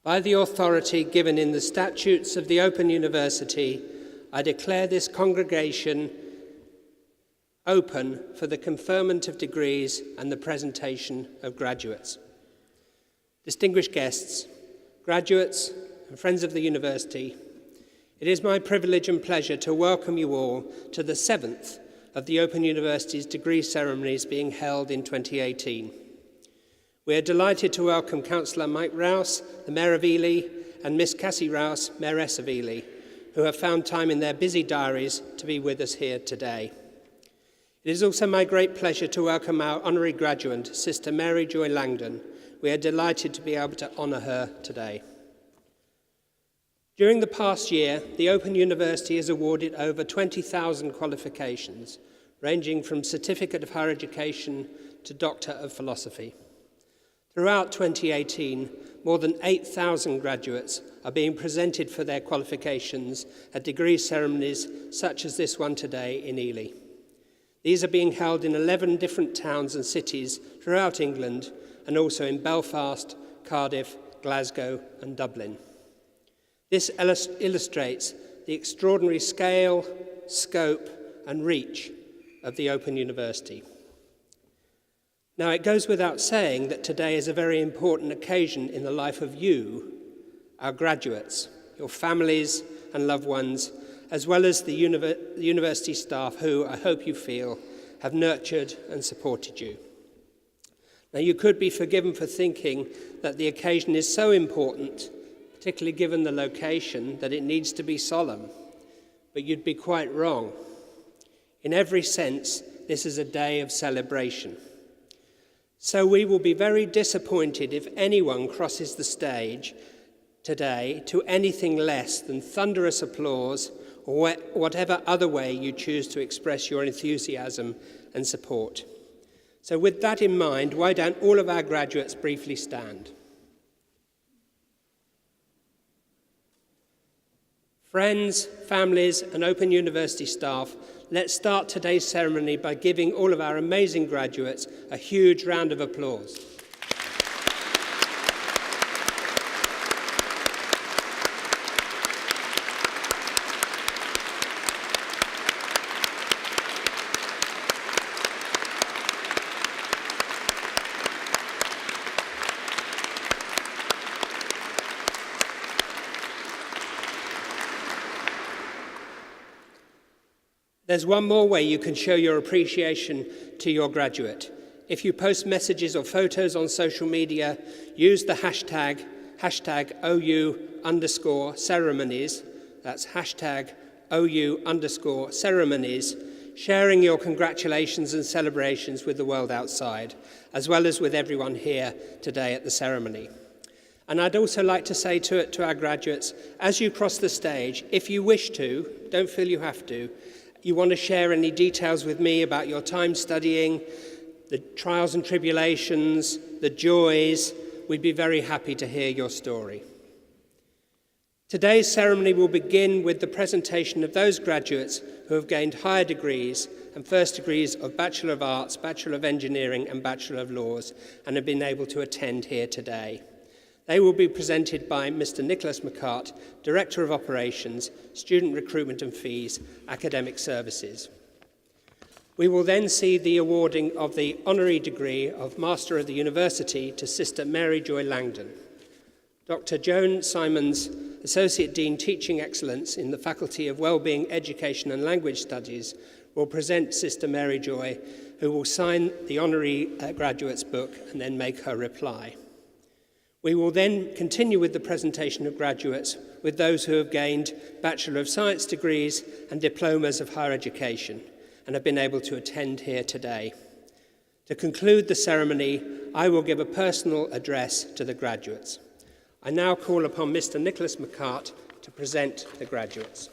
By the authority given in the statutes of the Open University, I declare this congregation open for the conferment of degrees and the presentation of graduates. Distinguished guests, graduates and friends of the university, it is my privilege and pleasure to welcome you all to the 7th of the Open University's degree ceremonies being held in 2018. We are delighted to welcome Councillor Mike Rouse, the Mayor of Ely, and Miss Cassie Rouse, Mayoress of Ely, who have found time in their busy diaries to be with us here today. It is also my great pleasure to welcome our honorary graduate, Sister Mary Joy Langdon. We are delighted to be able to honour her today. During the past year, the Open University has awarded over 20,000 qualifications, ranging from Certificate of Higher Education to Doctor of Philosophy. Throughout 2018, more than 8,000 graduates are being presented for their qualifications at degree ceremonies such as this one today in Ely. These are being held in 11 different towns and cities throughout England and also in Belfast, Cardiff, Glasgow and Dublin. This illustrates the extraordinary scale, scope and reach of the Open University. Now, it goes without saying that today is a very important occasion in the life of you, our graduates, your families and loved ones, as well as the university staff who, I hope you feel, have nurtured and supported you. Now, you could be forgiven for thinking that the occasion is so important, particularly given the location, that it needs to be solemn, but you'd be quite wrong. In every sense, this is a day of celebration. So we will be very disappointed if anyone crosses the stage today to anything less than thunderous applause or whatever other way you choose to express your enthusiasm and support. So with that in mind, why don't all of our graduates briefly stand? Friends, families and Open University staff, let's start today's ceremony by giving all of our amazing graduates a huge round of applause. There's one more way you can show your appreciation to your graduate. If you post messages or photos on social media, use the hashtag OU_ceremonies, that's hashtag OU_ceremonies, sharing your congratulations and celebrations with the world outside, as well as with everyone here today at the ceremony. And I'd also like to say to our graduates, as you cross the stage, if you wish to, don't feel you have to, you want to share any details with me about your time studying, the trials and tribulations, the joys, we'd be very happy to hear your story. Today's ceremony will begin with the presentation of those graduates who have gained higher degrees and first degrees of Bachelor of Arts, Bachelor of Engineering and Bachelor of Laws and have been able to attend here today. They will be presented by Mr. Nicholas McCart, Director of Operations, Student Recruitment and Fees, Academic Services. We will then see the awarding of the honorary degree of Master of the University to Sister Mary Joy Langdon. Dr. Joan Simons, Associate Dean Teaching Excellence in the Faculty of Wellbeing, Education and Language Studies, will present Sister Mary Joy, who will sign the honorary graduate's book and then make her reply. We will then continue with the presentation of graduates with those who have gained Bachelor of Science degrees and diplomas of higher education and have been able to attend here today. To conclude the ceremony, I will give a personal address to the graduates. I now call upon Mr. Nicholas McCart to present the graduates.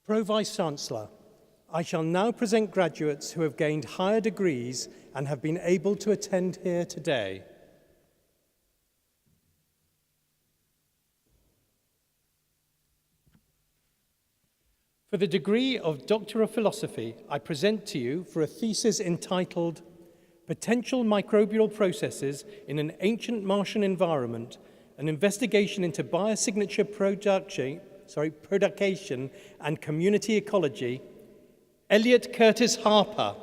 Pro-Vice-Chancellor, I shall now present graduates who have gained higher degrees and have been able to attend here today. For the degree of Doctor of Philosophy, I present to you for a thesis entitled Potential Microbial Processes in an Ancient Martian Environment, an investigation into biosignature production and community ecology, Elliot Curtis Harper.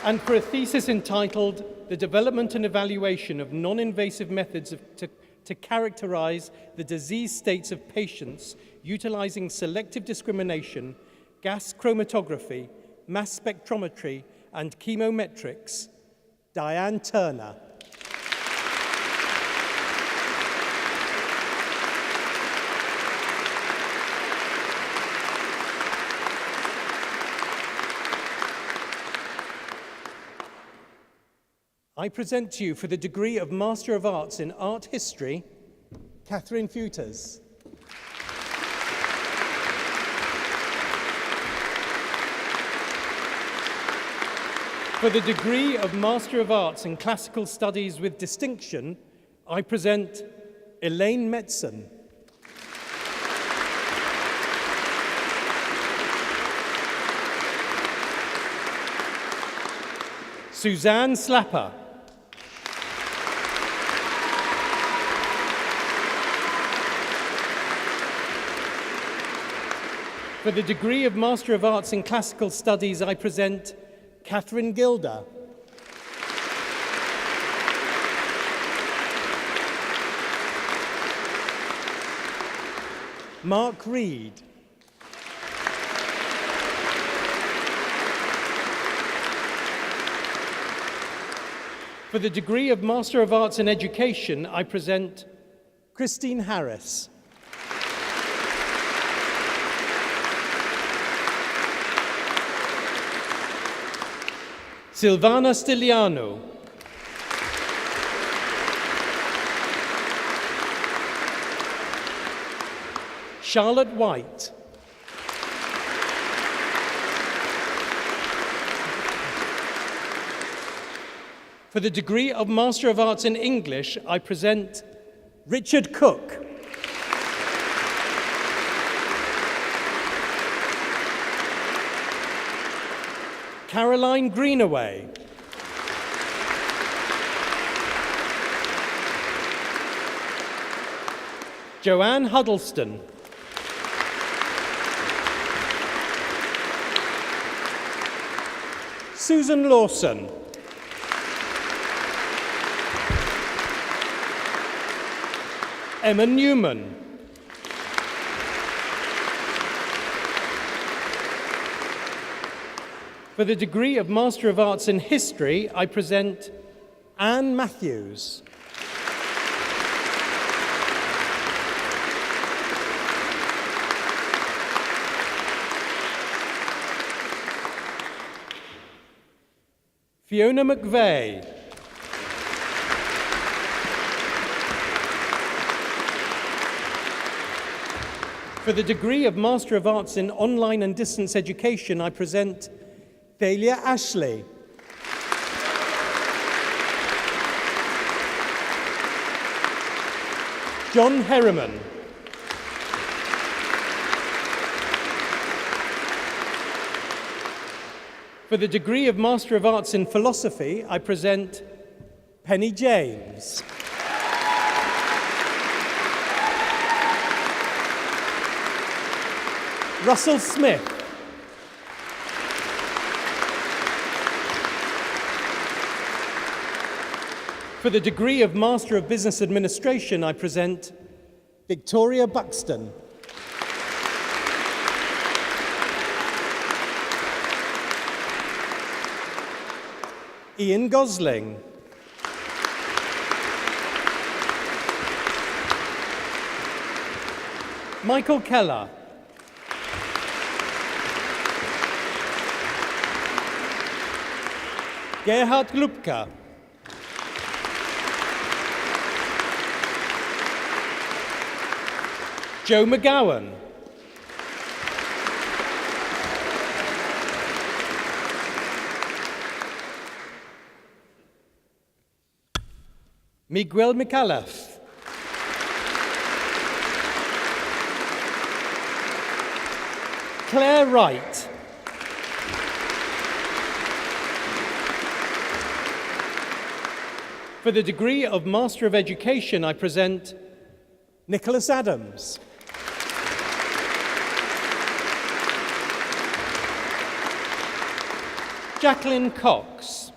And for a thesis entitled The Development and Evaluation of Non-Invasive Methods to Characterize the Disease States of Patients Utilizing Selective Discrimination, Gas Chromatography, Mass Spectrometry, and Chemometrics, Diane Turner. I present to you for the degree of Master of Arts in Art History, Catherine Futers. For the degree of Master of Arts in Classical Studies with Distinction, I present Elaine Metzen. Suzanne Slapper. For the degree of Master of Arts in Classical Studies, I present Catherine Gilder. Mark Reed. For the degree of Master of Arts in Education, I present Christine Harris. Silvana Stiliano. Charlotte White. For the degree of Master of Arts in English, I present Richard Cook. Caroline Greenaway. Joanne Huddleston. Susan Lawson. Emma Newman. For the degree of Master of Arts in History, I present Anne Matthews. Fiona McVeigh. For the degree of Master of Arts in Online and Distance Education, I present Thalia Ashley. John Herriman. For the degree of Master of Arts in Philosophy, I present Penny James. Russell Smith. For the degree of Master of Business Administration, I present Victoria Buxton. Ian Gosling. Michael Keller. Gerhard Glubka. Joe McGowan. Miguel Micallef. Claire Wright. For the degree of Master of Education, I present Nicholas Adams. Jacqueline Cox.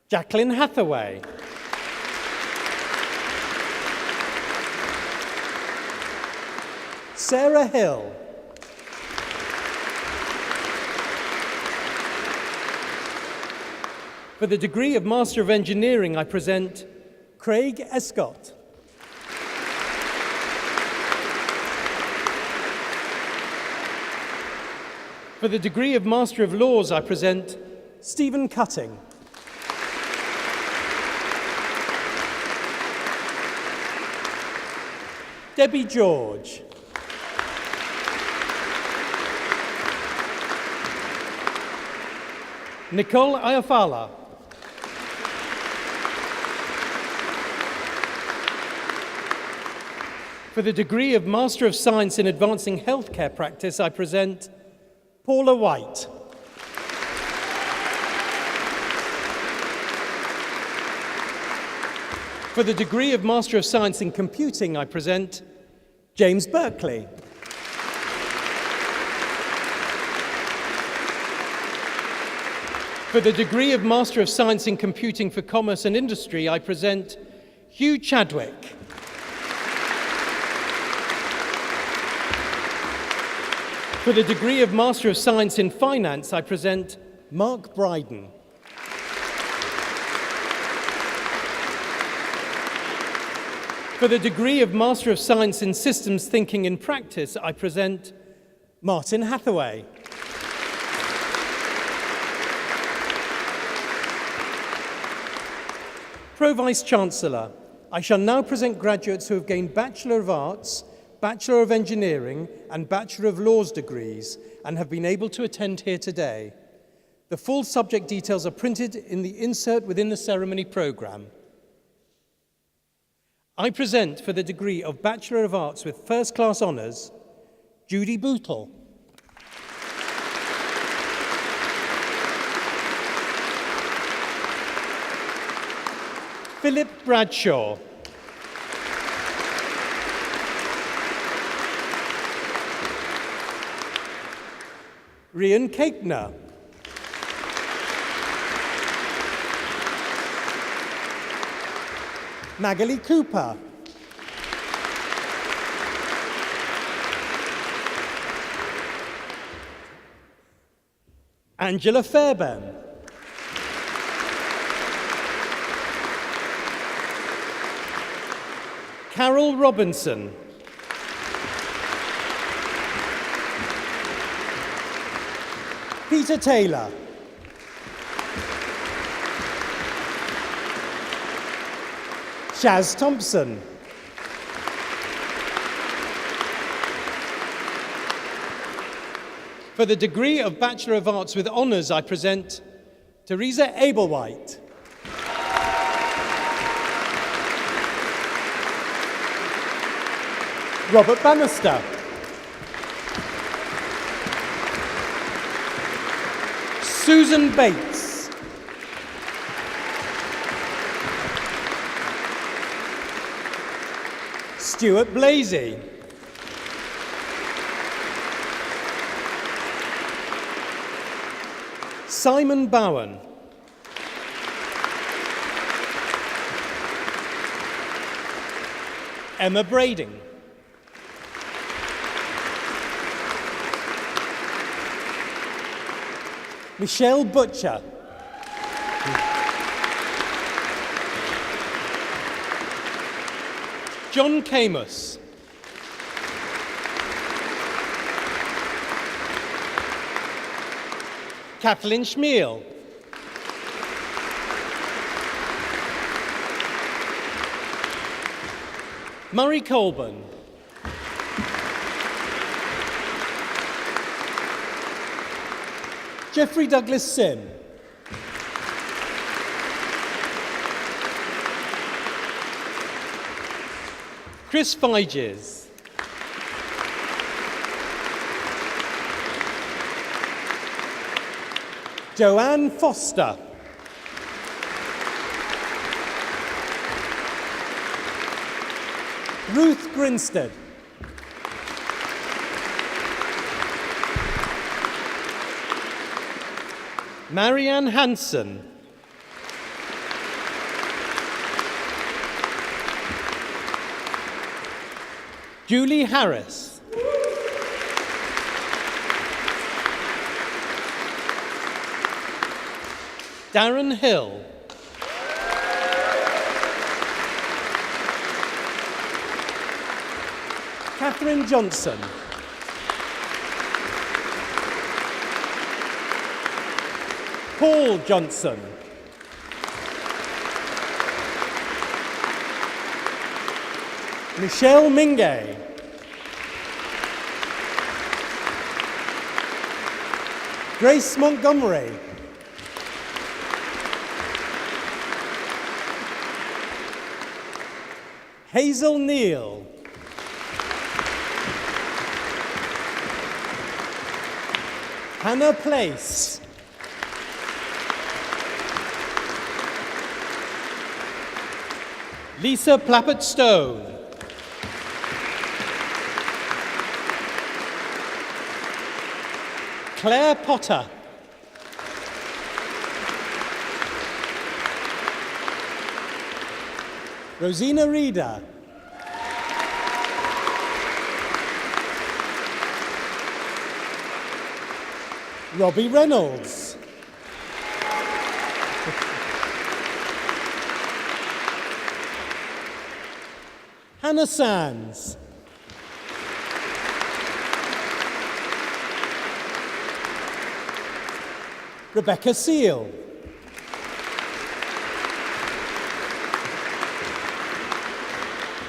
Jacqueline Hathaway. Sarah Hill. For the degree of Master of Engineering, I present Craig Escott. For the degree of Master of Laws, I present Stephen Cutting. Debbie George. Nicole Ayafala. For the degree of Master of Science in Advancing Healthcare Practice, I present Paula White. For the degree of Master of Science in Computing, I present James Berkeley. For the degree of Master of Science in Computing for Commerce and Industry, I present Hugh Chadwick. For the degree of Master of Science in Finance, I present Mark Bryden. For the degree of Master of Science in Systems Thinking in Practice, I present Martin Hathaway. Pro Vice-Chancellor, I shall now present graduates who have gained Bachelor of Arts, Bachelor of Engineering and Bachelor of Laws degrees and have been able to attend here today. The full subject details are printed in the insert within the ceremony programme. I present for the degree of Bachelor of Arts with First Class Honours, Judy Bootle. Philip Bradshaw. Rian Cakener. Magali Cooper. Angela Fairbairn. Carol Robinson. Peter Taylor. Shaz Thompson. For the degree of Bachelor of Arts with Honours, I present Teresa Ablewhite. Robert Bannister. Susan Bates. Stuart Blasey. Simon Bowen. Emma Brading. Michelle Butcher. John Camus. Kathleen Schmiel. Murray Colburn. Jeffrey Douglas Sim. Chris Figes. Joanne Foster. Ruth Grinstead. Marianne Hansen. Julie Harris. Darren Hill. Catherine Johnson. Paul Johnson. Michelle Mingay. Grace Montgomery. Hazel Neal. Hannah Place. Lisa Plappert Stone. Claire Potter. Rosina Reeder. Robbie Reynolds. Hannah Sands. Rebecca Seal.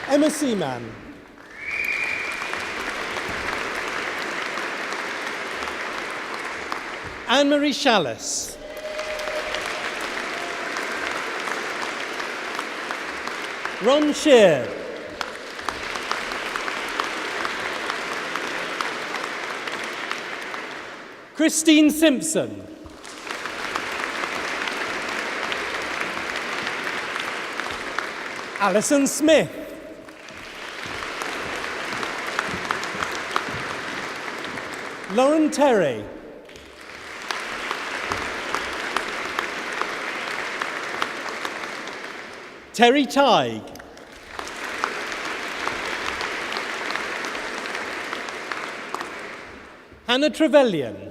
Emma Seaman. Anne-Marie Chalice. Ron Shear. Christine Simpson. Alison Smith. Lauren Terry. Terry Tighe. Hannah Trevelyan.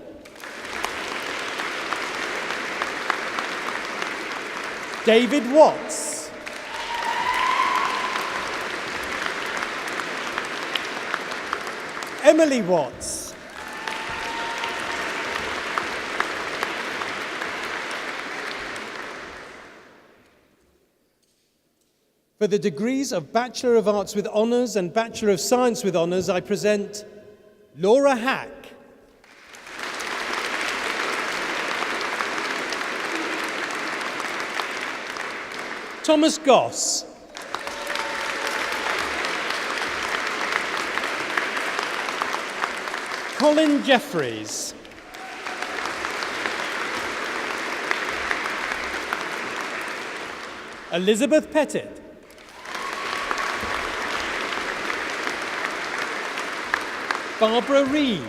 David Watts. Emily Watts. For the degrees of Bachelor of Arts with Honours and Bachelor of Science with Honours, I present Laura Hack. Thomas Goss. Colin Jeffries. Elizabeth Pettit. Barbara Reed.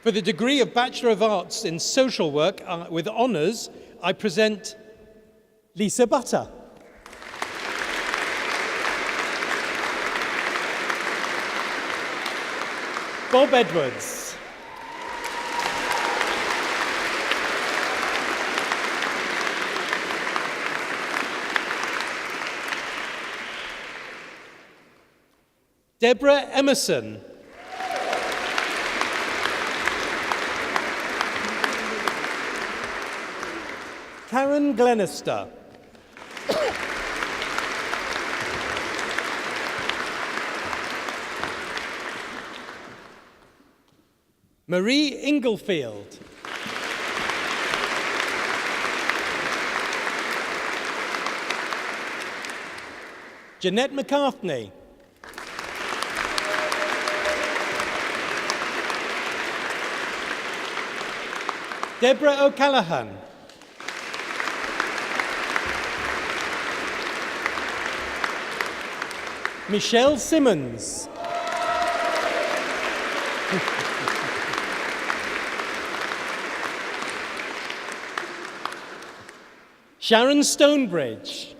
For the degree of Bachelor of Arts in Social Work with Honours, I present Lisa Butter. Bob Edwards. Deborah Emerson. Karen Glenister. Marie Inglefield. Jeanette McCartney. Deborah O'Callaghan. Michelle Simmons. Sharon Stonebridge.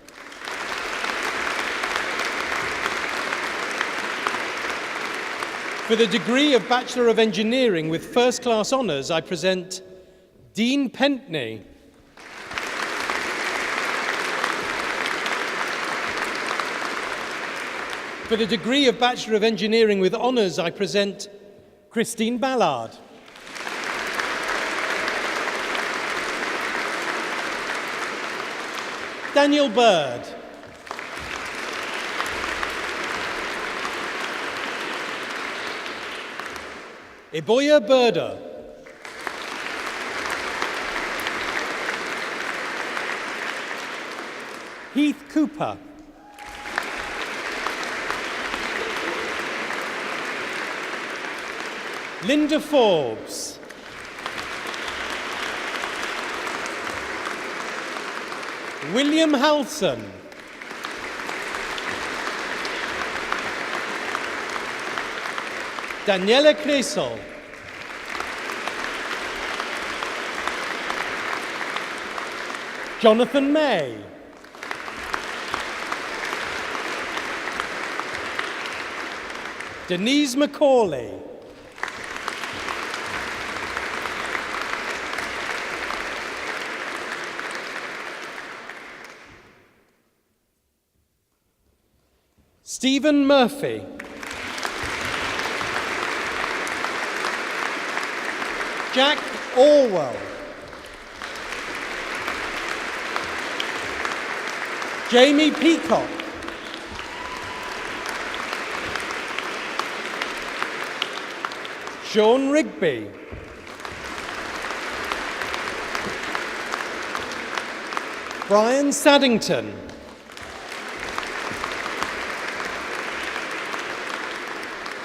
For the degree of Bachelor of Engineering with First Class Honours, I present Dean Pentney. For the degree of Bachelor of Engineering with Honours, I present Christine Ballard. Daniel Bird. Iboya Burda. Heath Cooper. Linda Forbes. William Halson. Daniela Cresel. Jonathan May. Denise McCauley. Stephen Murphy. Jack Orwell. Jamie Peacock. Sean Rigby. Brian Saddington.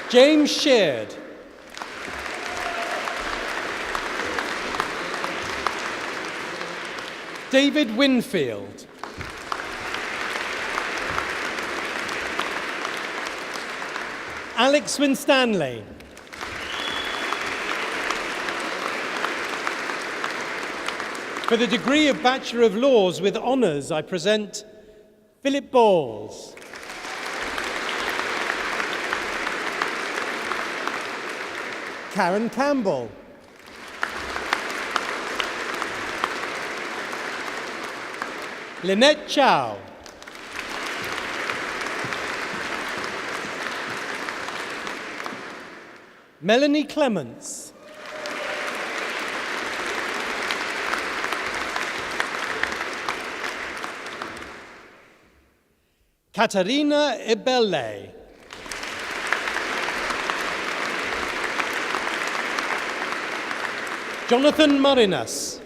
James Sheard. David Winfield. Alex Winstanley. For the degree of Bachelor of Laws with Honours, I present Philip Bowles. Karen Campbell. Lynette Chow. Melanie Clements. Katarina Ibelle. Jonathan Marinas.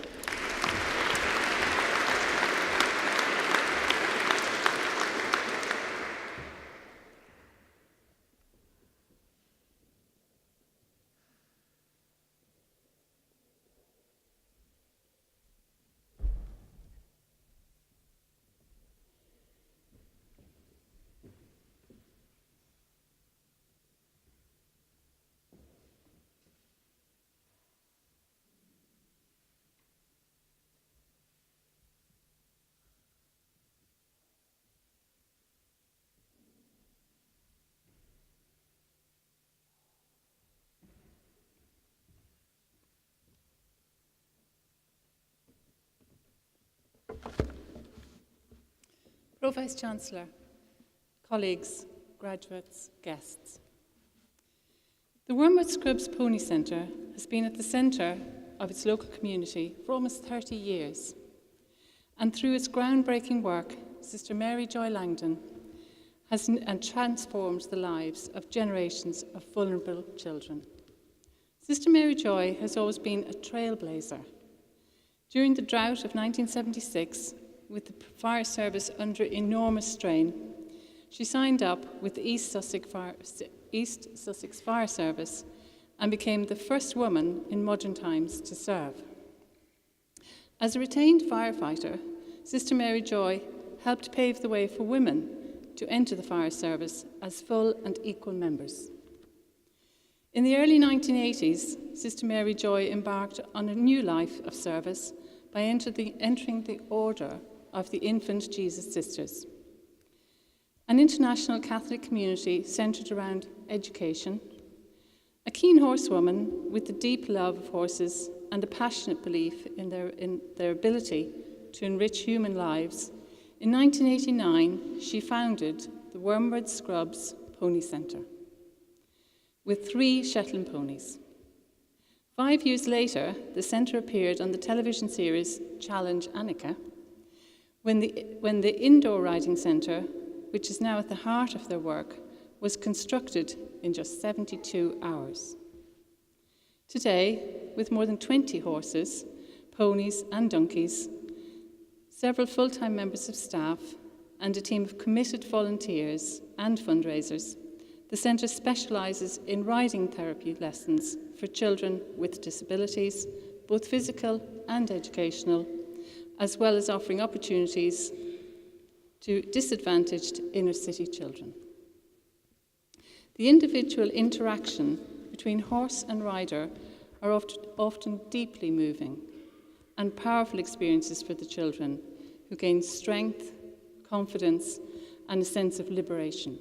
Pro Vice-Chancellor, colleagues, graduates, guests. The Wormwood Scrubs Pony Centre has been at the centre of its local community for almost 30 years. And through its groundbreaking work, Sister Mary Joy Langdon has transformed the lives of generations of vulnerable children. Sister Mary Joy has always been a trailblazer. During the drought of 1976, with the fire service under enormous strain, she signed up with the East Sussex Fire Service and became the first woman in modern times to serve. As a retained firefighter, Sister Mary Joy helped pave the way for women to enter the fire service as full and equal members. In the early 1980s, Sister Mary Joy embarked on a new life of service by entering the Order of the Infant Jesus Sisters, an international Catholic community centred around education, a keen horsewoman with a deep love of horses and a passionate belief in their ability to enrich human lives. In 1989, she founded the Wormwood Scrubs Pony Centre with 3 Shetland ponies. 5 years later, the centre appeared on the television series Challenge Annika, when the indoor riding centre, which is now at the heart of their work, was constructed in just 72 hours. Today, with more than 20 horses, ponies and donkeys, several full-time members of staff, and a team of committed volunteers and fundraisers, the centre specialises in riding therapy lessons for children with disabilities, both physical and educational, as well as offering opportunities to disadvantaged inner-city children. The individual interaction between horse and rider are often deeply moving and powerful experiences for the children, who gain strength, confidence, and a sense of liberation.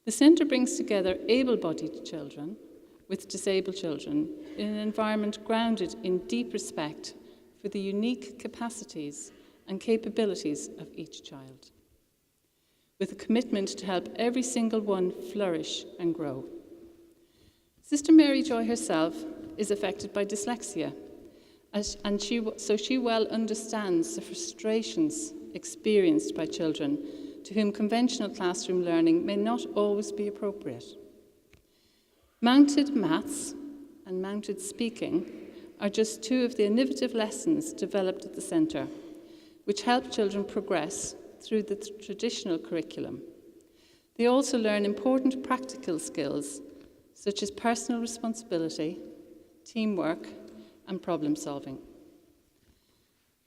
The centre brings together able-bodied children with disabled children in an environment grounded in deep respect for the unique capacities and capabilities of each child, with a commitment to help every single one flourish and grow. Sister Mary Joy herself is affected by dyslexia, so she well understands the frustrations experienced by children to whom conventional classroom learning may not always be appropriate. Mounted maths and mounted speaking are just 2 of the innovative lessons developed at the centre, which help children progress through the traditional curriculum. They also learn important practical skills, such as personal responsibility, teamwork, and problem solving.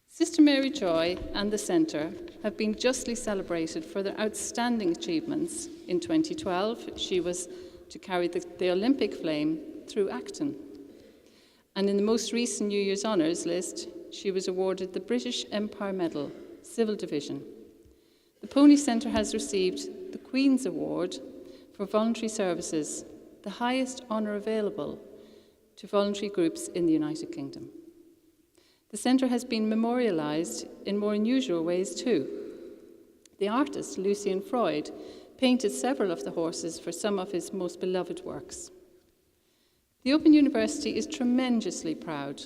Sister Mary Joy and the Centre have been justly celebrated for their outstanding achievements. In 2012, she was to carry the Olympic flame through Acton. And in the most recent New Year's Honours list, she was awarded the British Empire Medal, Civil Division. The Pony Centre has received the Queen's Award for Voluntary Services, the highest honour available to voluntary groups in the United Kingdom. The centre has been memorialised in more unusual ways too. The artist, Lucian Freud, painted several of the horses for some of his most beloved works. The Open University is tremendously proud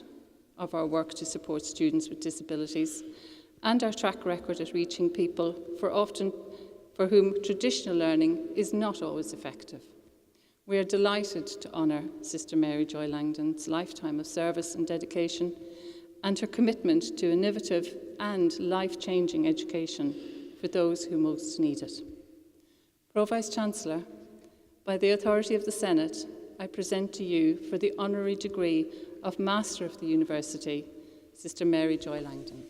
of our work to support students with disabilities and our track record at reaching people for whom traditional learning is not always effective. We are delighted to honour Sister Mary Joy Langdon's lifetime of service and dedication and her commitment to innovative and life-changing education for those who most need it. Pro-Vice-Chancellor, by the authority of the Senate, I present to you for the honorary degree of Master of the University, Sister Mary Joy Langdon.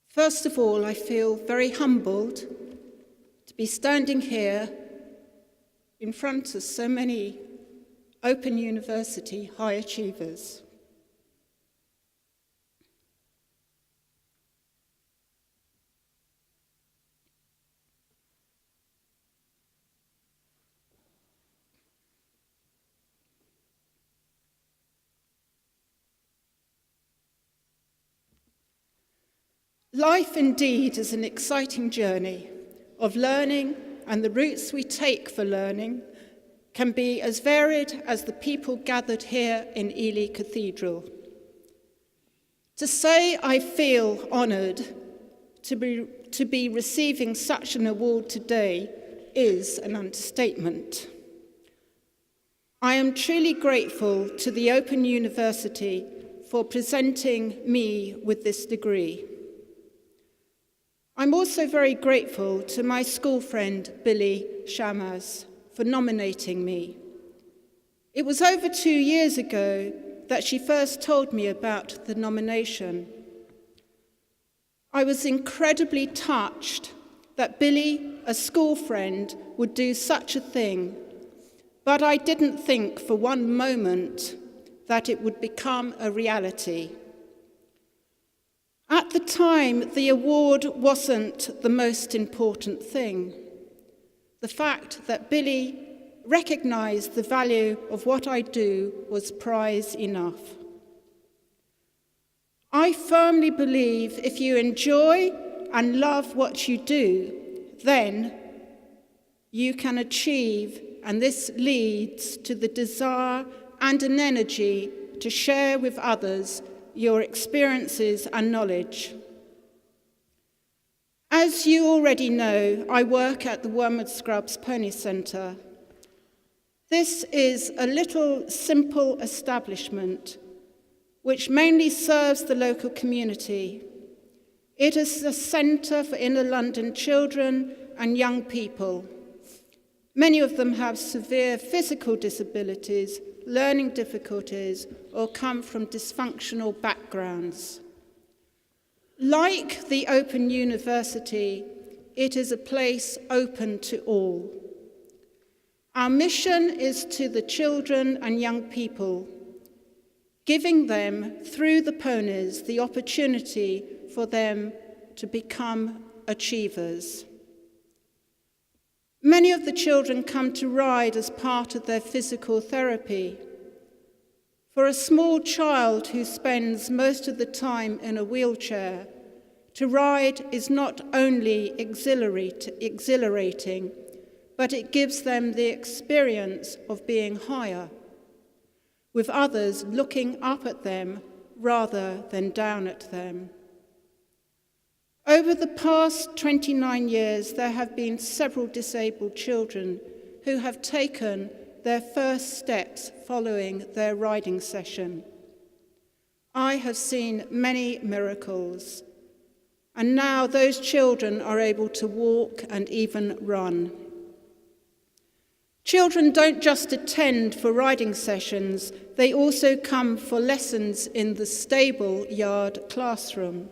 First of all, I feel very humbled to be standing here in front of so many Open University high achievers. Life indeed is an exciting journey of learning, and the routes we take for learning can be as varied as the people gathered here in Ely Cathedral. To say I feel honoured to be receiving such an award today is an understatement. I am truly grateful to the Open University for presenting me with this degree. I'm also very grateful to my school friend, Billy Shamaz, for nominating me. It was over 2 years ago that she first told me about the nomination. I was incredibly touched that Billy, a school friend, would do such a thing, but I didn't think for one moment that it would become a reality. At the time, the award wasn't the most important thing. The fact that Billy recognised the value of what I do was prize enough. I firmly believe if you enjoy and love what you do, then you can achieve, and this leads to the desire and an energy to share with others your experiences and knowledge. As you already know, I work at the Wormwood Scrubs Pony Centre. This is a little simple establishment which mainly serves the local community. It is a centre for inner London children and young people. Many of them have severe physical disabilities, learning difficulties, or come from dysfunctional backgrounds. Like the Open University, it is a place open to all. Our mission is to the children and young people, giving them, through the ponies, the opportunity for them to become achievers. Many of the children come to ride as part of their physical therapy. For a small child who spends most of the time in a wheelchair, to ride is not only exhilarating, but it gives them the experience of being higher, with others looking up at them rather than down at them. Over the past 29 years, there have been several disabled children who have taken their first steps following their riding session. I have seen many miracles, and now those children are able to walk and even run. Children don't just attend for riding sessions, they also come for lessons in the stable yard classroom.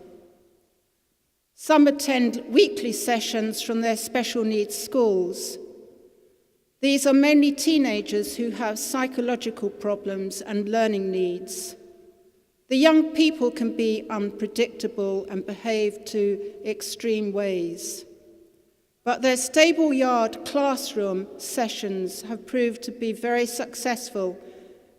Some attend weekly sessions from their special needs schools. These are mainly teenagers who have psychological problems and learning needs. The young people can be unpredictable and behave to extreme ways. But their stable yard classroom sessions have proved to be very successful,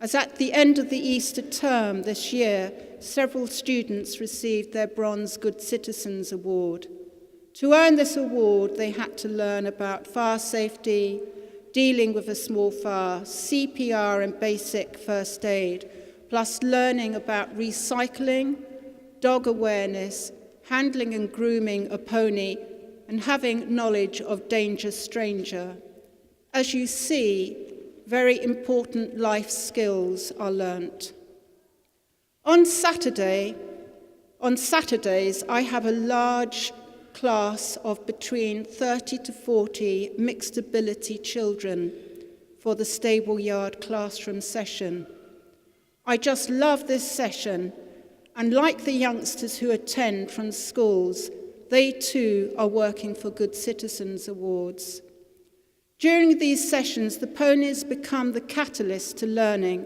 as at the end of the Easter term this year, several students received their Bronze Good Citizens Award. To earn this award, they had to learn about fire safety, dealing with a small fire, CPR and basic first aid, plus learning about recycling, dog awareness, handling and grooming a pony, and having knowledge of danger stranger. As you see, very important life skills are learnt. On Saturdays, I have a large class of between 30 to 40 mixed ability children for the stable yard classroom session. I just love this session, and like the youngsters who attend from schools, they too are working for Good Citizens Awards. During these sessions, the ponies become the catalyst to learning,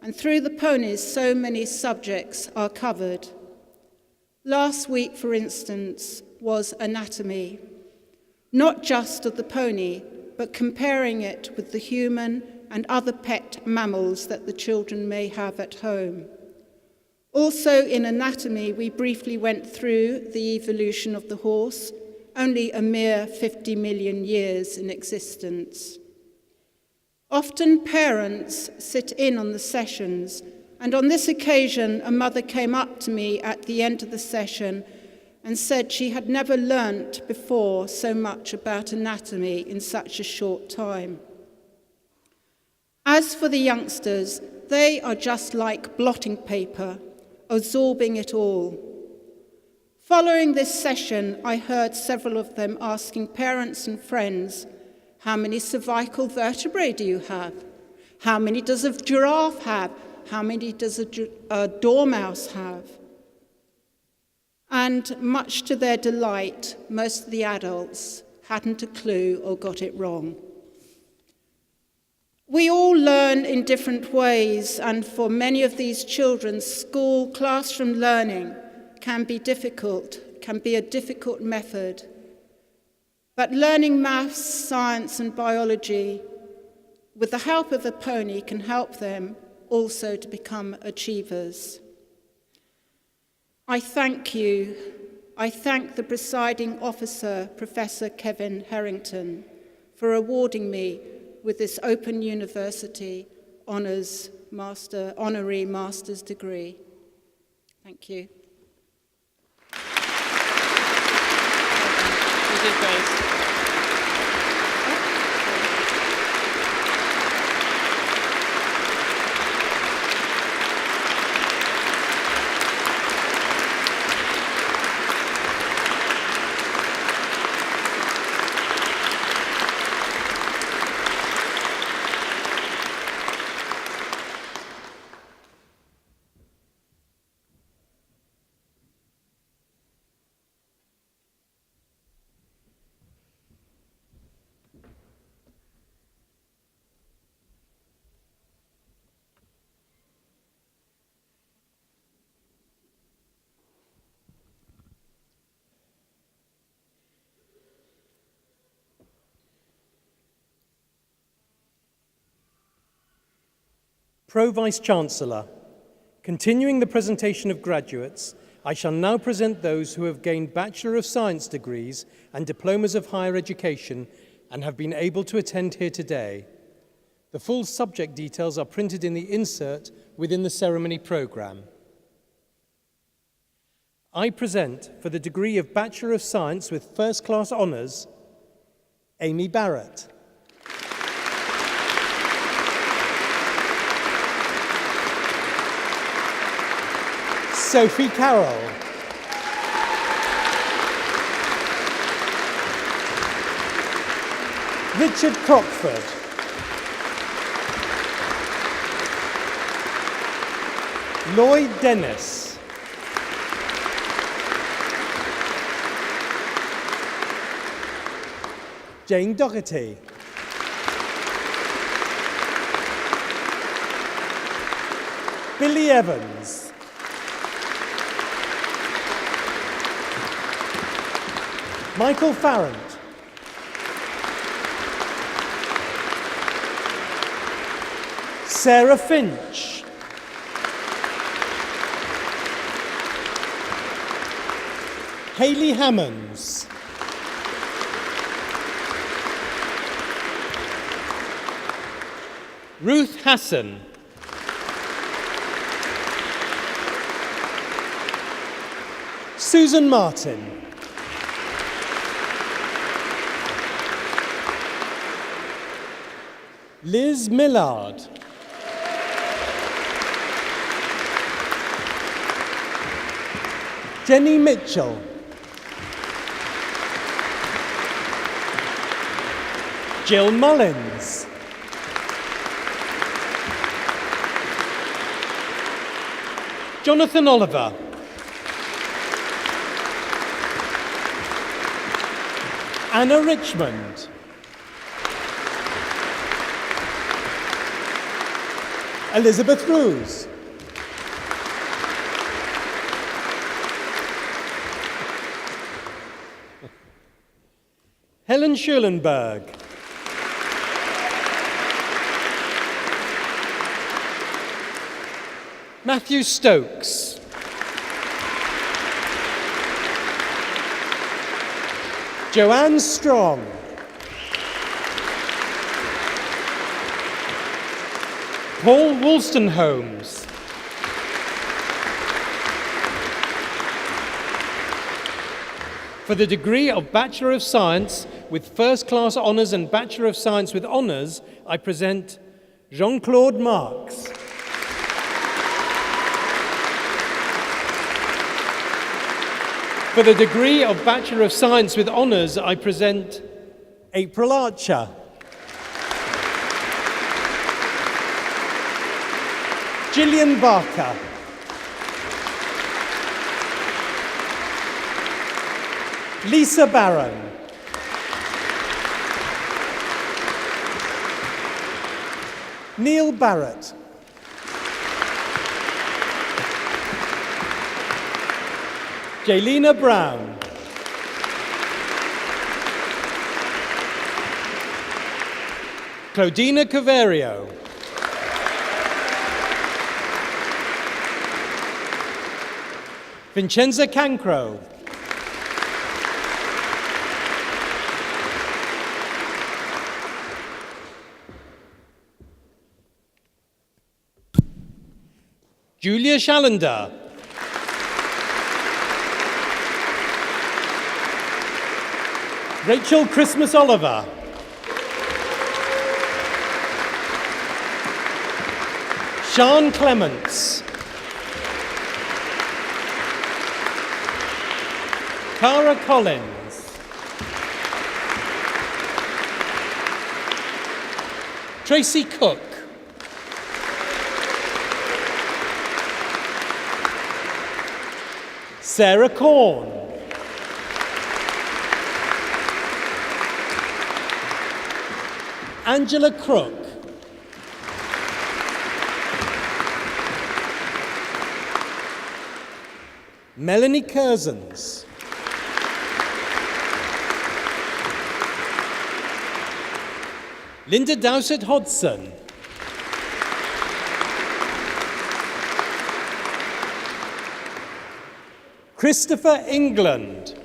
and through the ponies, so many subjects are covered. Last week, for instance, was anatomy, not just of the pony, but comparing it with the human and other pet mammals that the children may have at home. Also in anatomy, we briefly went through the evolution of the horse, only a mere 50 million years in existence. Often parents sit in on the sessions, and on this occasion, a mother came up to me at the end of the session and said she had never learnt before so much about anatomy in such a short time. As for the youngsters, they are just like blotting paper, absorbing it all. Following this session, I heard several of them asking parents and friends, how many cervical vertebrae do you have? How many does a giraffe have? How many does a dormouse have? And much to their delight, most of the adults hadn't a clue or got it wrong. We all learn in different ways, and for many of these children, school classroom learning can be a difficult method. But learning maths, science, and biology with the help of the pony can help them also to become achievers. I thank you. I thank the presiding officer, Professor Kevin Harrington, for awarding me with this Open University Honorary Master's degree. Thank you. You did great. Pro-Vice-Chancellor, continuing the presentation of graduates, I shall now present those who have gained Bachelor of Science degrees and diplomas of higher education and have been able to attend here today. The full subject details are printed in the insert within the ceremony programme. I present, for the degree of Bachelor of Science with first-class honours, Amy Barrett. Sophie Carroll. Richard Crockford. Lloyd Dennis. Jane Doherty. Billy Evans. Michael Farrant. Sarah Finch. Hayley Hammonds. Ruth Hassan. Susan Martin. Liz Millard. Jenny Mitchell. Jill Mullins. Jonathan Oliver. Anna Richmond. Elizabeth Ruse. Helen Schulenberg. Matthew Stokes. Joanne Strong. Paul Woolston-Holmes. For the degree of Bachelor of Science with First Class Honours and Bachelor of Science with Honours, I present Jean-Claude Marx. For the degree of Bachelor of Science with Honours, I present April Archer. Gillian Barker. Lisa Barron. Neil Barrett. Jaylina Brown. Claudina Caverio. Vincenza Cancro. Julia Schallander. Rachel Christmas Oliver. Sean Clements. Cara Collins. Tracy Cook. Sarah Korn. Angela Crook. Melanie Curzons. Linda Dowsett Hodson. Christopher England.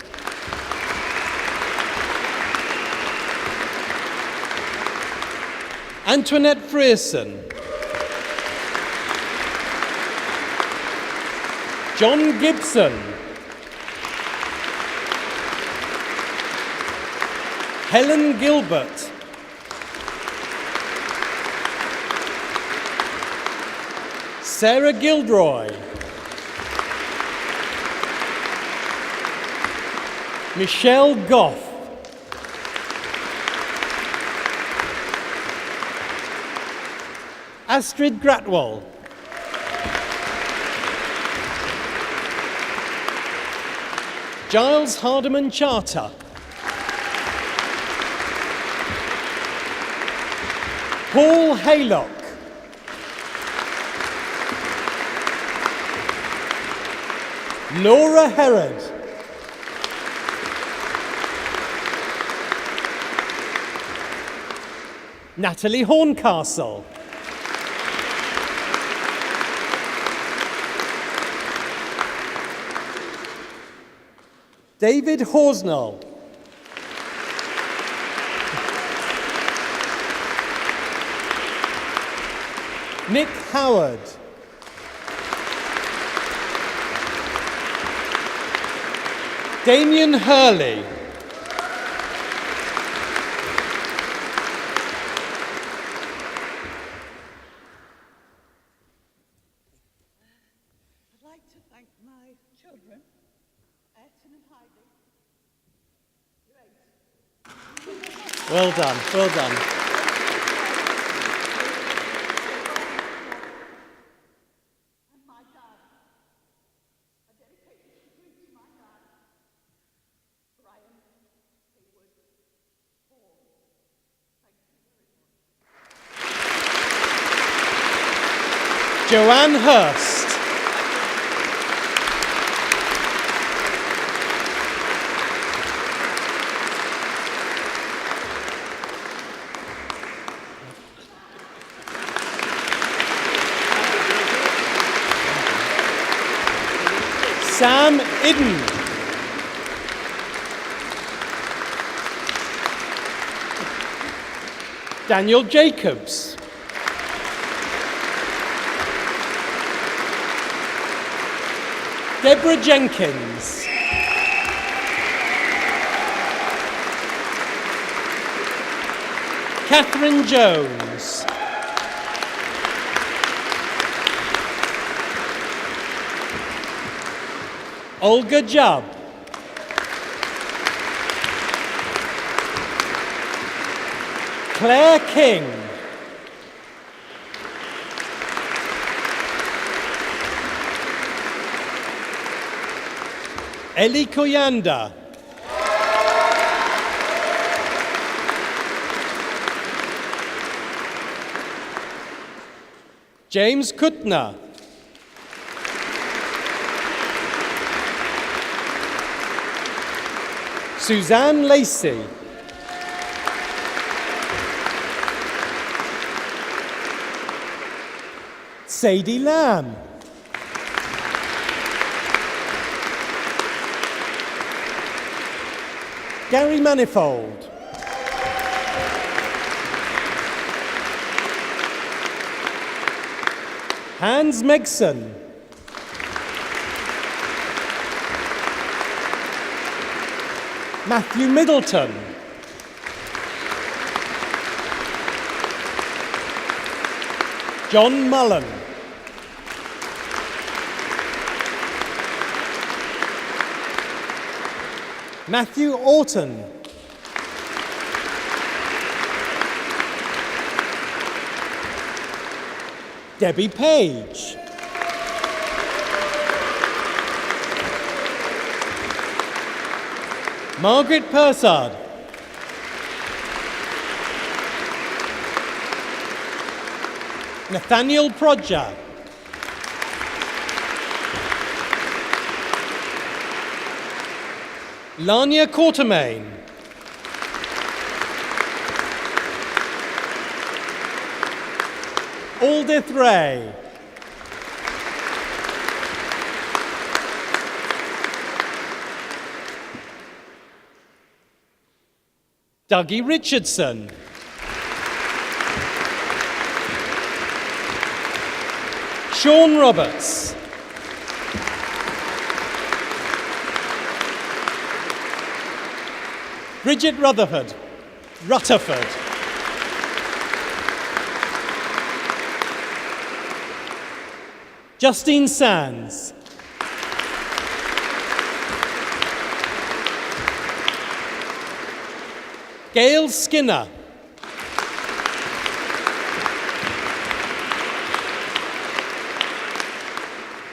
Antoinette Frierson. John Gibson. Helen Gilbert. Sarah Gilroy. Michelle Goff. Astrid Gratwell. Giles Hardiman Charter. Paul Haylock. Laura Herod. Natalie Horncastle. David Horsnell. Nick Howard. Damien Hurley. I'd like to thank my children, Ayrton and Heidi. Great. Well done, well done. And my dad, Joanne Hurst. Sam Idden. Daniel Jacobs. Deborah Jenkins. Catherine Jones. Olga Jubb. Claire King. Ellie Koyanda. James Kutner. Suzanne Lacey. Sadie Lamb. Gary Manifold. Hans Megson. Matthew Middleton. John Mullen. Matthew Orton. Debbie Page. Margaret Persard. Nathaniel Prodja. Lania Quartermain. Aldith Ray. Dougie Richardson. Sean Roberts. Bridget Rutherford. Rutherford. Justine Sands. Gail Skinner.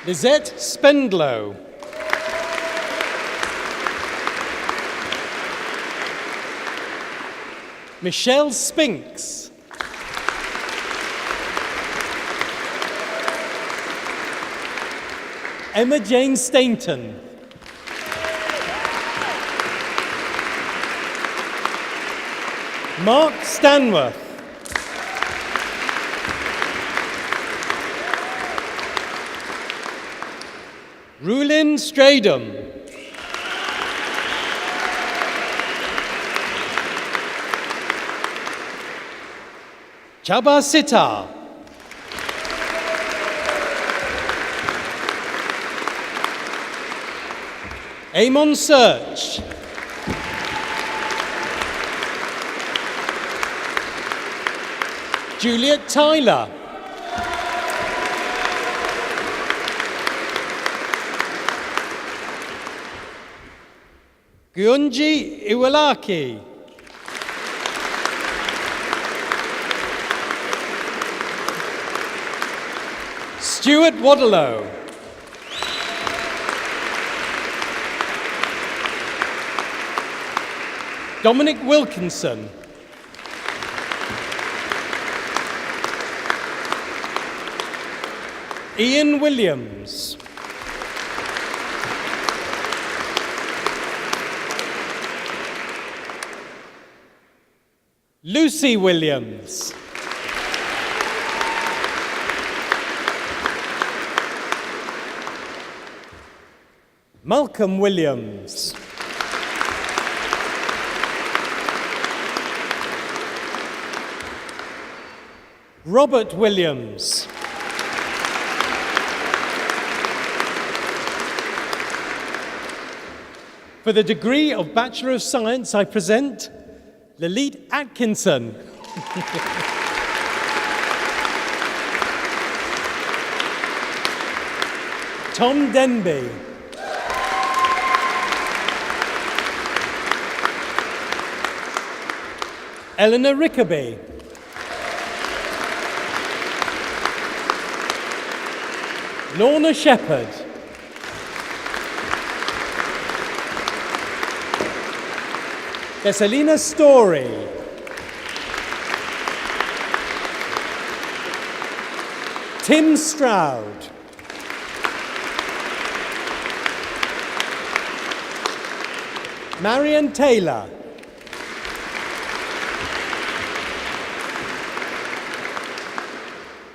Lizette Spendlow. Michelle Spinks. Emma Jane Stainton. Mark Stanworth. Rulin Stradum. Chaba Sitar. Amon Search. Juliet Tyler. Gyunji Iwalaki. Stuart Waterlow. Dominic Wilkinson. Ian Williams. Lucy Williams. Malcolm Williams. Robert Williams. For the degree of Bachelor of Science, I present Lalit Atkinson. Tom Denby. Eleanor Rickaby. Lorna Shepherd. Dessalina Story. Tim Stroud. Marion Taylor.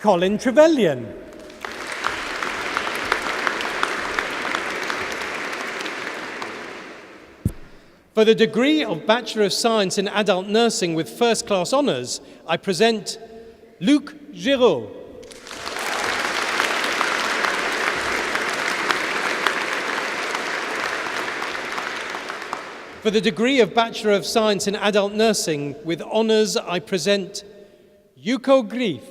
Colin Trevelyan. For the degree of Bachelor of Science in Adult Nursing with first-class honours, I present Luc Giraud. For the degree of Bachelor of Science in Adult Nursing with honours, I present Yuko Grief.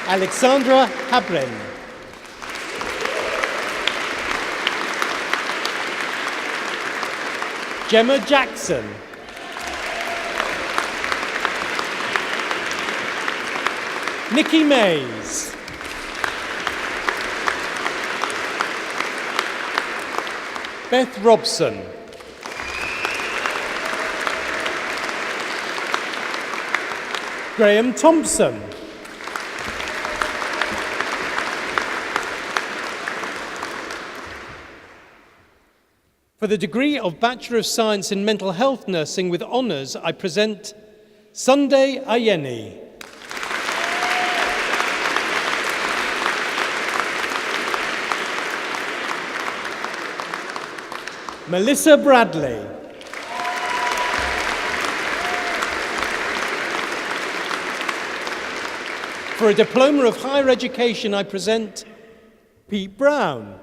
Alexandra Habren. Gemma Jackson. Nikki Mays. Beth Robson. Graham Thompson. For the degree of Bachelor of Science in Mental Health Nursing with honours, I present Sunday Ayeni. Melissa Bradley. For a Diploma of Higher Education, I present Pete Brown.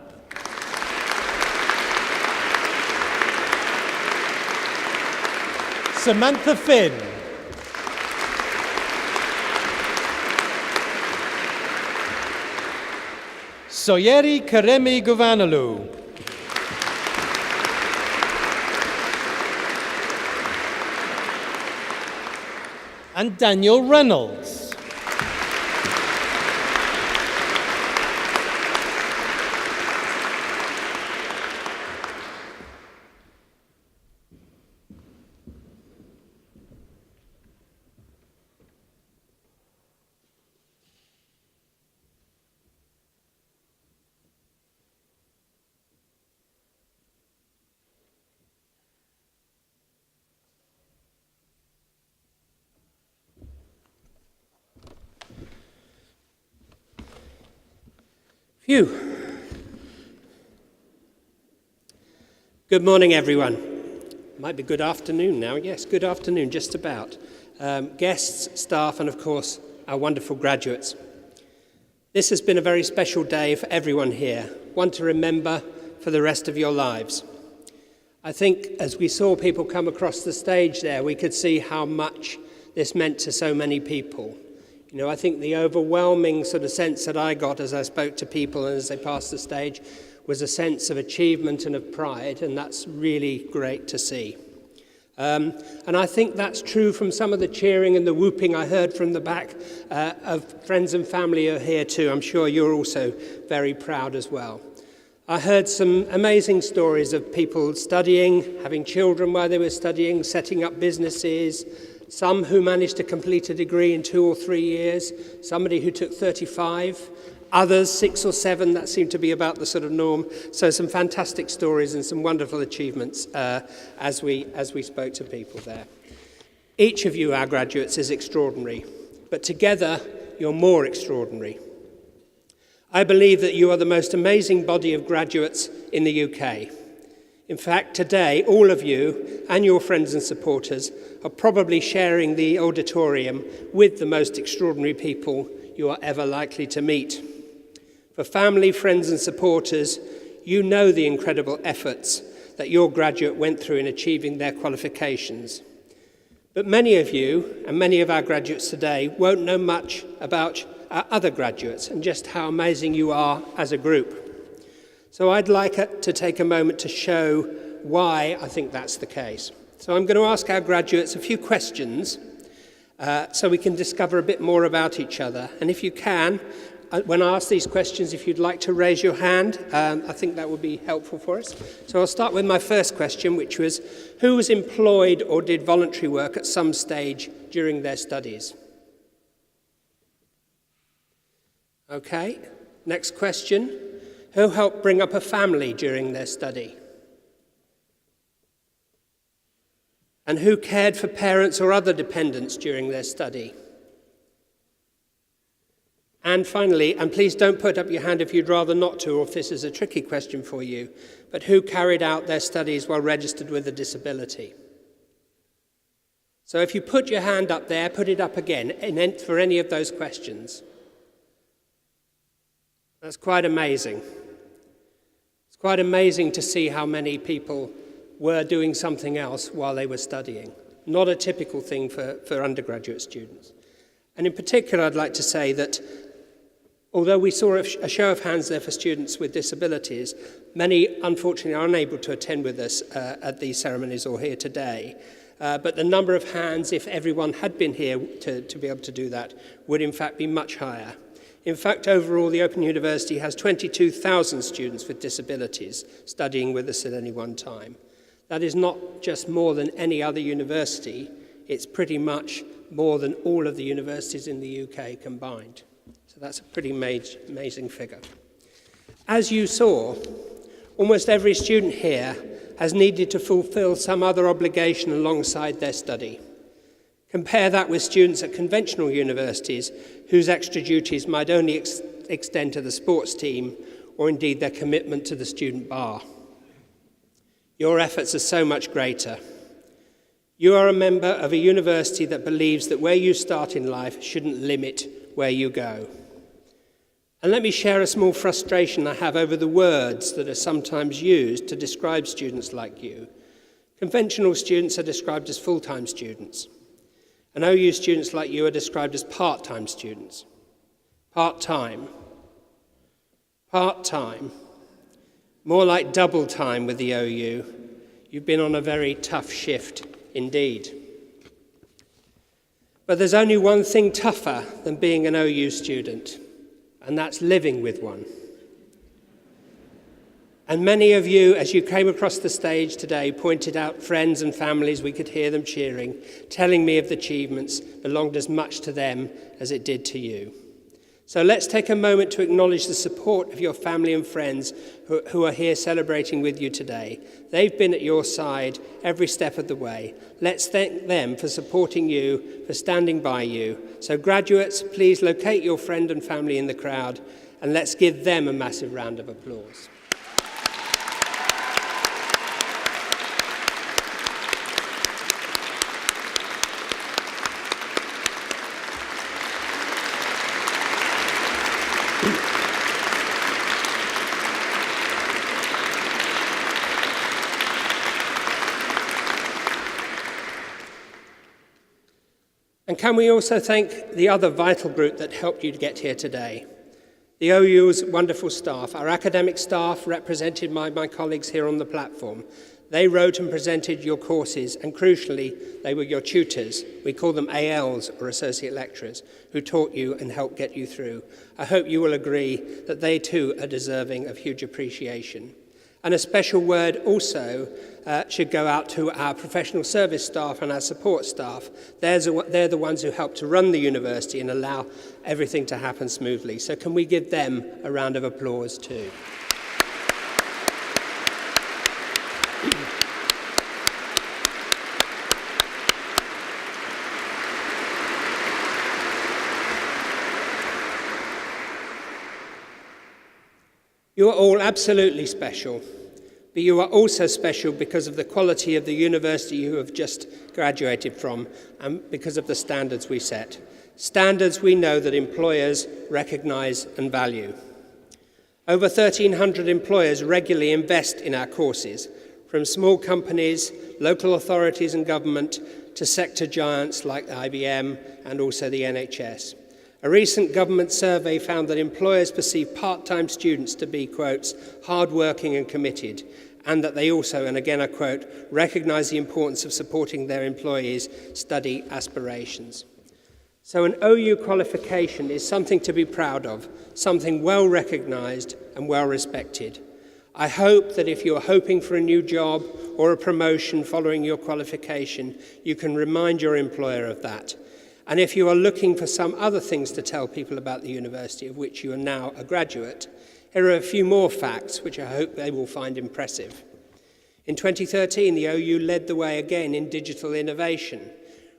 Samantha Finn. Soyeri Karemi Govanolu. And Daniel Reynolds. Phew. Good morning, everyone. Might be good afternoon now. Yes, good afternoon, just about. Guests, staff, and of course, our wonderful graduates. This has been a very special day for everyone here, one to remember for the rest of your lives. I think as we saw people come across the stage there, we could see how much this meant to so many people. You know, I think the overwhelming sort of sense that I got as I spoke to people and as they passed the stage was a sense of achievement and of pride, and that's really great to see. And I think that's true from some of the cheering and the whooping I heard from the back of friends and family who are here too. I'm sure you're also very proud as well. I heard some amazing stories of people studying, having children while they were studying, setting up businesses, some who managed to complete a degree in 2 or 3 years, somebody who took 35, others 6 or 7, that seemed to be about the sort of norm. So some fantastic stories and some wonderful achievements as we spoke to people there. Each of you, our graduates, is extraordinary, but together you're more extraordinary. I believe that you are the most amazing body of graduates in the UK. In fact, today, all of you and your friends and supporters are probably sharing the auditorium with the most extraordinary people you are ever likely to meet. For family, friends and supporters, you know the incredible efforts that your graduate went through in achieving their qualifications. But many of you and many of our graduates today won't know much about our other graduates and just how amazing you are as a group. So I'd like to take a moment to show why I think that's the case. So I'm going to ask our graduates a few questions so we can discover a bit more about each other. And if you can, when I ask these questions, if you'd like to raise your hand, I think that would be helpful for us. So I'll start with my first question, which was, who was employed or did voluntary work at some stage during their studies? Okay, next question. Who helped bring up a family during their study? And who cared for parents or other dependents during their study? And finally, and please don't put up your hand if you'd rather not to, or if this is a tricky question for you, but who carried out their studies while registered with a disability? So if you put your hand up there, put it up again for any of those questions. That's quite amazing. It's quite amazing to see how many people were doing something else while they were studying. Not a typical thing for undergraduate students. And in particular, I'd like to say that although we saw a show of hands there for students with disabilities, many unfortunately are unable to attend with us at these ceremonies or here today. But the number of hands, if everyone had been here to be able to do that, would in fact be much higher. In fact, overall, the Open University has 22,000 students with disabilities studying with us at any one time. That is not just more than any other university, it's pretty much more than all of the universities in the UK combined. So that's a pretty amazing figure. As you saw, almost every student here has needed to fulfill some other obligation alongside their study. Compare that with students at conventional universities whose extra duties might only extend to the sports team or indeed their commitment to the student bar. Your efforts are so much greater. You are a member of a university that believes that where you start in life shouldn't limit where you go. And let me share a small frustration I have over the words that are sometimes used to describe students like you. Conventional students are described as full-time students. And OU students like you are described as part-time students. Part-time. Part-time. More like double time with the OU. You've been on a very tough shift indeed. But there's only one thing tougher than being an OU student, and that's living with one. And many of you, as you came across the stage today, pointed out friends and families, we could hear them cheering, telling me of the achievements belonged as much to them as it did to you. So let's take a moment to acknowledge the support of your family and friends who are here celebrating with you today. They've been at your side every step of the way. Let's thank them for supporting you, for standing by you. So graduates, please locate your friend and family in the crowd, and let's give them a massive round of applause. And can we also thank the other vital group that helped you to get here today? The OU's wonderful staff, our academic staff represented by my colleagues here on the platform, they wrote and presented your courses, and crucially, they were your tutors. We call them ALs, or associate lecturers, who taught you and helped get you through. I hope you will agree that they too are deserving of huge appreciation. And a special word also should go out to our professional service staff and our support staff. They're the ones who help to run the university and allow everything to happen smoothly. So can we give them a round of applause too? You are all absolutely special, but you are also special because of the quality of the university you have just graduated from and because of the standards we set. Standards we know that employers recognise and value. Over 1,300 employers regularly invest in our courses, from small companies, local authorities and government, to sector giants like IBM and also the NHS. A recent government survey found that employers perceive part-time students to be, quotes, hard-working and committed, and that they also, and again I quote, recognise the importance of supporting their employees' study aspirations. So an OU qualification is something to be proud of, something well recognised and well respected. I hope that if you're hoping for a new job or a promotion following your qualification, you can remind your employer of that. And if you are looking for some other things to tell people about the university of which you are now a graduate, here are a few more facts which I hope they will find impressive. In 2013, the OU led the way again in digital innovation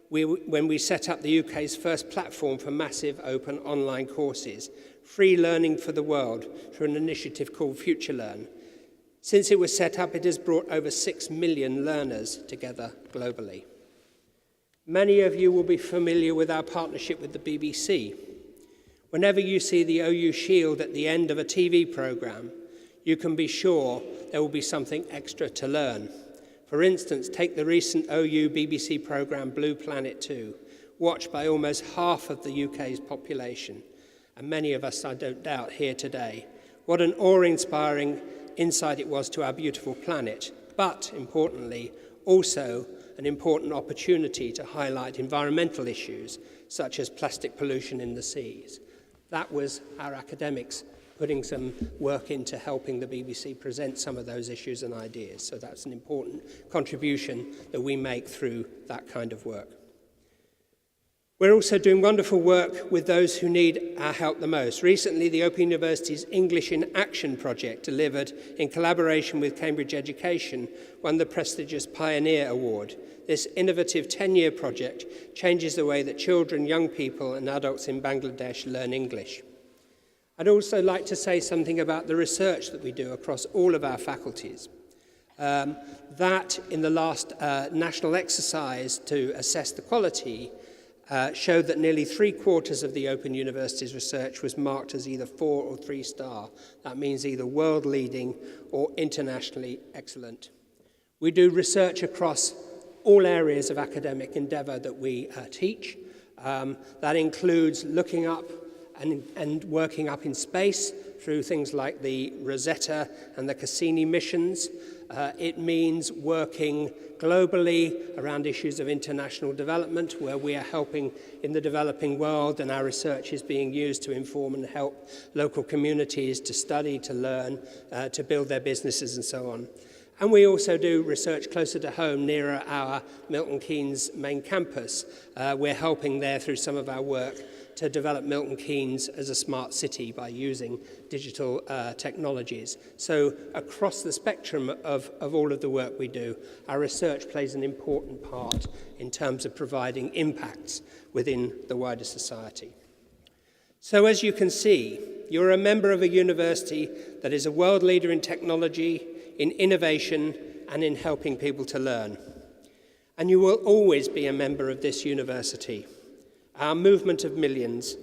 when we set up the UK's first platform for massive open online courses, free learning for the world, through an initiative called FutureLearn. Since it was set up, it has brought over 6 million learners together globally. Many of you will be familiar with our partnership with the BBC. Whenever you see the OU Shield at the end of a TV programme, you can be sure there will be something extra to learn. For instance, take the recent OU BBC programme Blue Planet 2, watched by almost half of the UK's population, and many of us, I don't doubt, here today. What an awe-inspiring insight it was to our beautiful planet, but, importantly, also an important opportunity to highlight environmental issues, such as plastic pollution in the seas. That was our academics putting some work into helping the BBC present some of those issues and ideas. So that's an important contribution that we make through that kind of work. We're also doing wonderful work with those who need our help the most. Recently, the Open University's English in Action project, delivered in collaboration with Cambridge Education, won the prestigious Pioneer Award. This innovative 10-year project changes the way that children, young people and adults in Bangladesh learn English. I'd also like to say something about the research that we do across all of our faculties. That in the last national exercise to assess the quality showed that nearly 3/4 of the Open University's research was marked as either 4 or 3-star. That means either world-leading or internationally excellent. We do research across all areas of academic endeavour that we teach. That includes looking up and working up in space through things like the Rosetta and the Cassini missions. It means working globally around issues of international development, where we are helping in the developing world, and our research is being used to inform and help local communities to study, to learn, to build their businesses and so on. And we also do research closer to home, nearer our Milton Keynes main campus. We're helping there through some of our work to develop Milton Keynes as a smart city by using digital technologies. So across the spectrum of all of the work we do, our research plays an important part in terms of providing impacts within the wider society. So as you can see, you're a member of a university that is a world leader in technology, in innovation, and in helping people to learn. And you will always be a member of this university, our movement of millions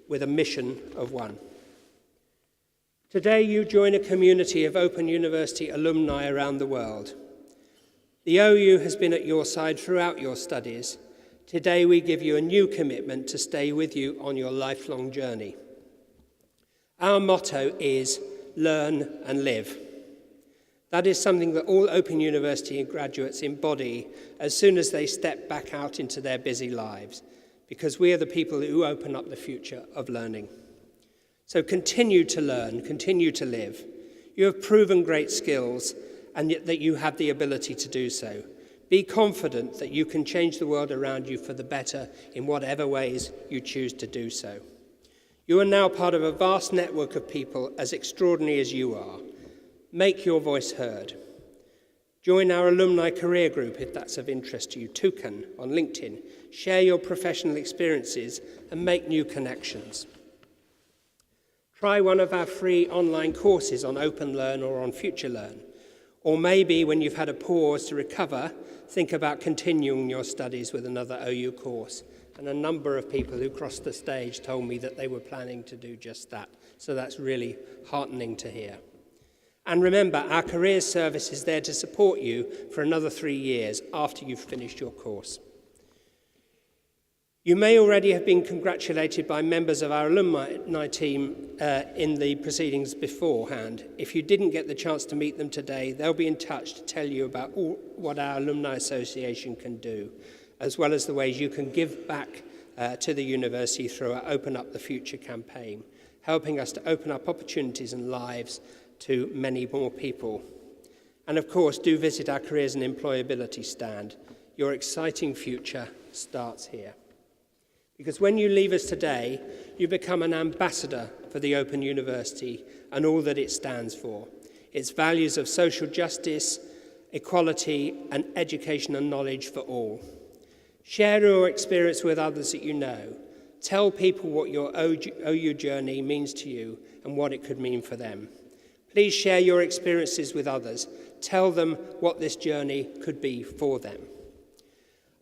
with a mission of one. Today you join a community of Open University alumni around the world. The OU has been at your side throughout your studies. Today we give you a new commitment to stay with you on your lifelong journey. Our motto is learn and live. That is something that all Open University graduates embody as soon as they step back out into their busy lives, because we are the people who open up the future of learning. So continue to learn, continue to live. You have proven great skills and yet that you have the ability to do so. Be confident that you can change the world around you for the better in whatever ways you choose to do so. You are now part of a vast network of people as extraordinary as you are. Make your voice heard. Join our alumni career group if that's of interest to you, Toucan, on LinkedIn. Share your professional experiences and make new connections. Try one of our free online courses on OpenLearn or on FutureLearn. Or maybe when you've had a pause to recover, think about continuing your studies with another OU course. And a number of people who crossed the stage told me that they were planning to do just that. So that's really heartening to hear. And remember, our careers service is there to support you for another 3 years after you've finished your course. You may already have been congratulated by members of our alumni team in the proceedings beforehand. If you didn't get the chance to meet them today, they'll be in touch to tell you about what our Alumni Association can do, as well as the ways you can give back to the university through our Open Up the Future campaign, helping us to open up opportunities and lives to many more people. And of course, do visit our Careers and Employability stand. Your exciting future starts here. Because when you leave us today, you become an ambassador for the Open University and all that it stands for. Its values of social justice, equality, and education and knowledge for all. Share your experience with others that you know. Tell people what your OU journey means to you and what it could mean for them. Please share your experiences with others. Tell them what this journey could be for them.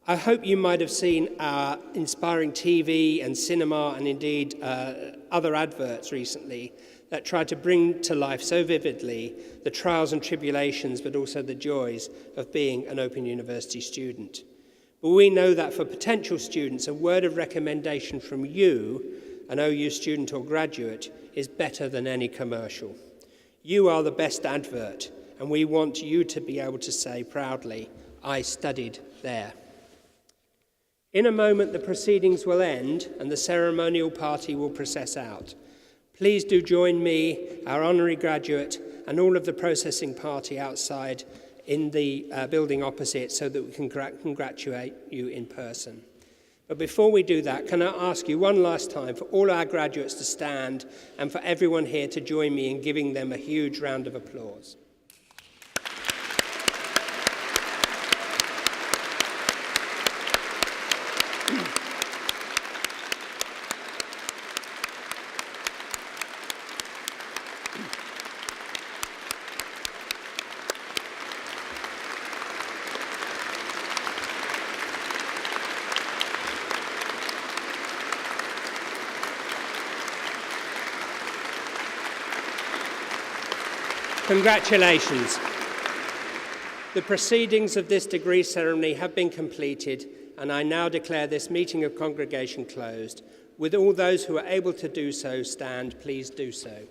I hope you might have seen our inspiring TV and cinema and indeed other adverts recently that try to bring to life so vividly the trials and tribulations, but also the joys of being an Open University student. But we know that for potential students, a word of recommendation from you, an OU student or graduate, is better than any commercial. You are the best advert, and we want you to be able to say proudly, I studied there. In a moment, the proceedings will end and the ceremonial party will process out. Please do join me, our honorary graduate, and all of the processing party outside in the building opposite so that we can congratulate you in person. But before we do that, can I ask you one last time for all our graduates to stand and for everyone here to join me in giving them a huge round of applause. Congratulations. The proceedings of this degree ceremony have been completed, and I now declare this meeting of congregation closed. With all those who are able to do so stand, please do so.